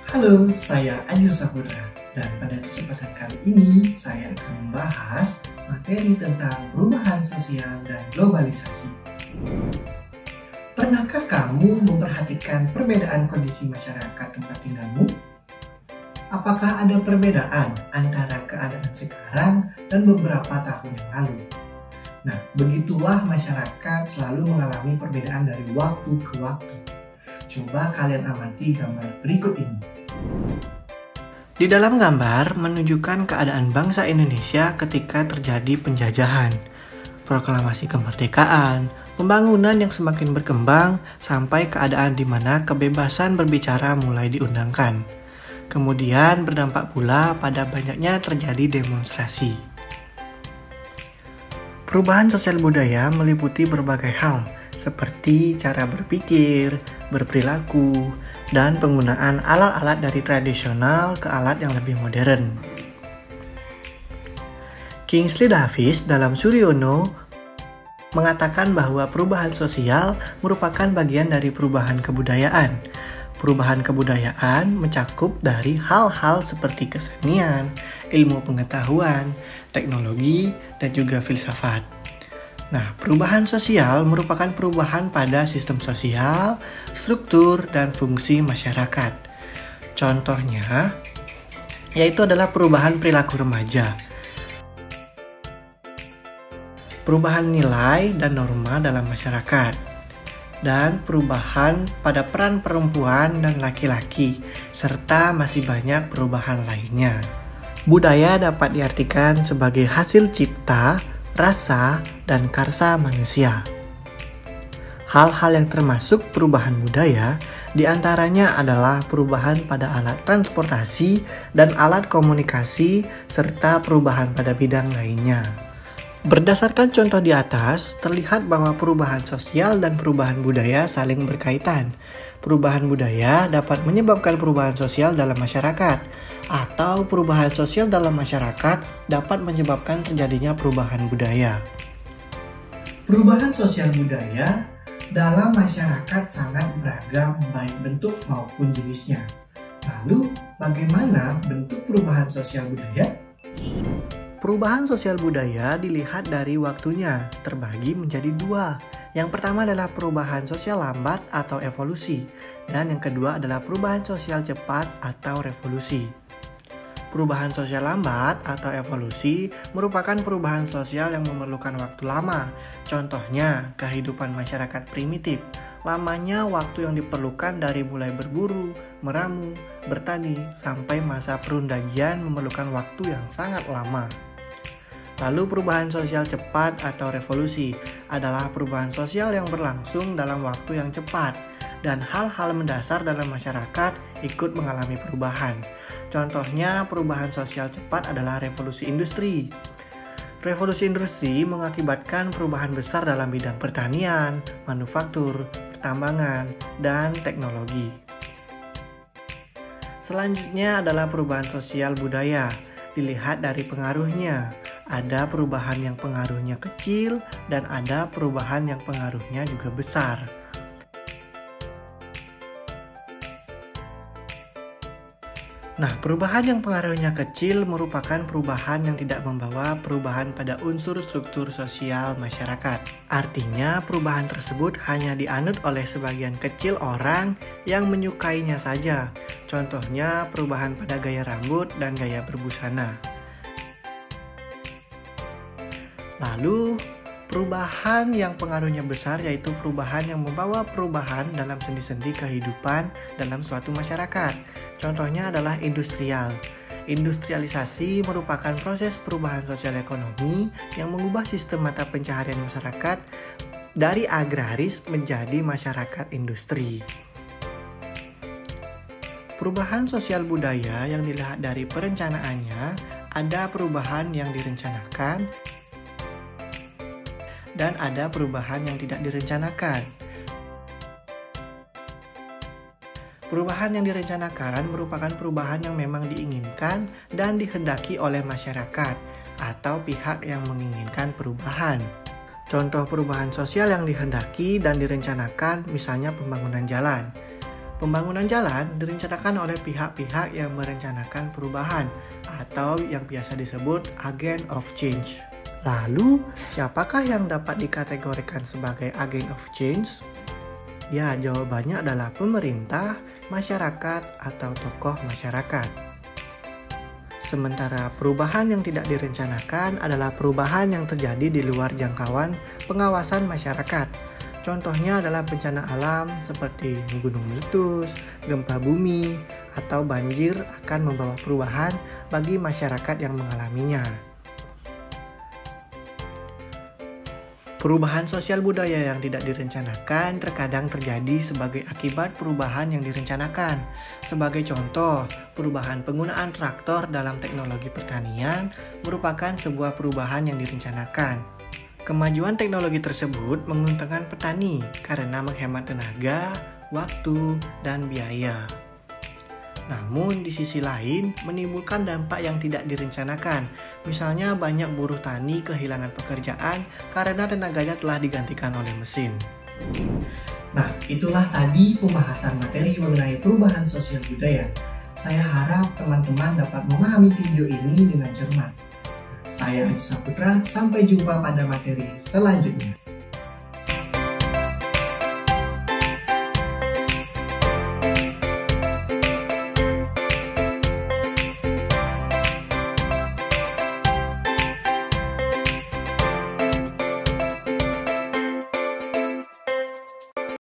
Halo, saya Adil Saputra dan pada kesempatan kali ini saya akan membahas materi tentang perubahan sosial dan globalisasi. Pernahkah kamu memperhatikan perbedaan kondisi masyarakat tempat tinggalmu? Apakah ada perbedaan antara keadaan sekarang dan beberapa tahun yang lalu? Nah, begitulah masyarakat selalu mengalami perbedaan dari waktu ke waktu. Coba kalian amati gambar berikut ini. Di dalam gambar menunjukkan keadaan bangsa Indonesia ketika terjadi penjajahan, proklamasi kemerdekaan, pembangunan yang semakin berkembang, sampai keadaan di mana kebebasan berbicara mulai diundangkan. Kemudian berdampak pula pada banyaknya terjadi demonstrasi. Perubahan sosial budaya meliputi berbagai hal, seperti cara berpikir, berperilaku, dan penggunaan alat-alat dari tradisional ke alat yang lebih modern. Kingsley Davis dalam Suryono mengatakan bahwa perubahan sosial merupakan bagian dari perubahan kebudayaan. Perubahan kebudayaan mencakup dari hal-hal seperti kesenian, ilmu pengetahuan, teknologi, dan juga filsafat. Nah, perubahan sosial merupakan perubahan pada sistem sosial, struktur, dan fungsi masyarakat. Contohnya, yaitu adalah perubahan perilaku remaja, perubahan nilai dan norma dalam masyarakat, dan perubahan pada peran perempuan dan laki-laki, serta masih banyak perubahan lainnya. Budaya dapat diartikan sebagai hasil cipta, rasa, dan karsa manusia. Hal-hal yang termasuk perubahan budaya diantaranya adalah perubahan pada alat transportasi dan alat komunikasi, serta perubahan pada bidang lainnya. Berdasarkan contoh di atas, terlihat bahwa perubahan sosial dan perubahan budaya saling berkaitan. Perubahan budaya dapat menyebabkan perubahan sosial dalam masyarakat, atau perubahan sosial dalam masyarakat dapat menyebabkan terjadinya perubahan budaya. Perubahan sosial budaya dalam masyarakat sangat beragam baik bentuk maupun jenisnya. Lalu, bagaimana bentuk perubahan sosial budaya? Perubahan sosial budaya dilihat dari waktunya, terbagi menjadi dua. Yang pertama adalah perubahan sosial lambat atau evolusi, dan yang kedua adalah perubahan sosial cepat atau revolusi. Perubahan sosial lambat atau evolusi merupakan perubahan sosial yang memerlukan waktu lama. Contohnya, kehidupan masyarakat primitif. Lamanya waktu yang diperlukan dari mulai berburu, meramu, bertani, sampai masa perundagian memerlukan waktu yang sangat lama. Lalu perubahan sosial cepat atau revolusi adalah perubahan sosial yang berlangsung dalam waktu yang cepat dan hal-hal mendasar dalam masyarakat ikut mengalami perubahan. Contohnya perubahan sosial cepat adalah revolusi industri. Revolusi industri mengakibatkan perubahan besar dalam bidang pertanian, manufaktur, pertambangan, dan teknologi. Selanjutnya adalah perubahan sosial budaya. Dilihat dari pengaruhnya. Ada perubahan yang pengaruhnya kecil dan ada perubahan yang pengaruhnya juga besar. Nah, perubahan yang pengaruhnya kecil merupakan perubahan yang tidak membawa perubahan pada unsur struktur sosial masyarakat. Artinya, perubahan tersebut hanya dianut oleh sebagian kecil orang yang menyukainya saja. Contohnya, perubahan pada gaya rambut dan gaya berbusana. Lalu, perubahan yang pengaruhnya besar yaitu perubahan yang membawa perubahan dalam sendi-sendi kehidupan dalam suatu masyarakat. Contohnya adalah industrial. Industrialisasi merupakan proses perubahan sosial ekonomi yang mengubah sistem mata pencaharian masyarakat dari agraris menjadi masyarakat industri. Perubahan sosial budaya yang dilihat dari perencanaannya, ada perubahan yang direncanakan dan ada perubahan yang tidak direncanakan. Perubahan yang direncanakan merupakan perubahan yang memang diinginkan dan dihendaki oleh masyarakat atau pihak yang menginginkan perubahan. Contoh perubahan sosial yang dihendaki dan direncanakan misalnya pembangunan jalan. Pembangunan jalan direncanakan oleh pihak-pihak yang merencanakan perubahan atau yang biasa disebut agent of change. Lalu, siapakah yang dapat dikategorikan sebagai agent of change? Ya, jawabannya adalah pemerintah, masyarakat, atau tokoh masyarakat. Sementara perubahan yang tidak direncanakan adalah perubahan yang terjadi di luar jangkauan pengawasan masyarakat. Contohnya adalah bencana alam seperti gunung meletus, gempa bumi, atau banjir akan membawa perubahan bagi masyarakat yang mengalaminya. Perubahan sosial budaya yang tidak direncanakan terkadang terjadi sebagai akibat perubahan yang direncanakan. Sebagai contoh, perubahan penggunaan traktor dalam teknologi pertanian merupakan sebuah perubahan yang direncanakan. Kemajuan teknologi tersebut menguntungkan petani karena menghemat tenaga, waktu, dan biaya. Namun di sisi lain menimbulkan dampak yang tidak direncanakan. Misalnya banyak buruh tani kehilangan pekerjaan karena tenaganya telah digantikan oleh mesin. Nah, itulah tadi pembahasan materi mengenai perubahan sosial budaya. Saya harap teman-teman dapat memahami video ini dengan cermat. Saya Adi Saputra, sampai jumpa pada materi selanjutnya.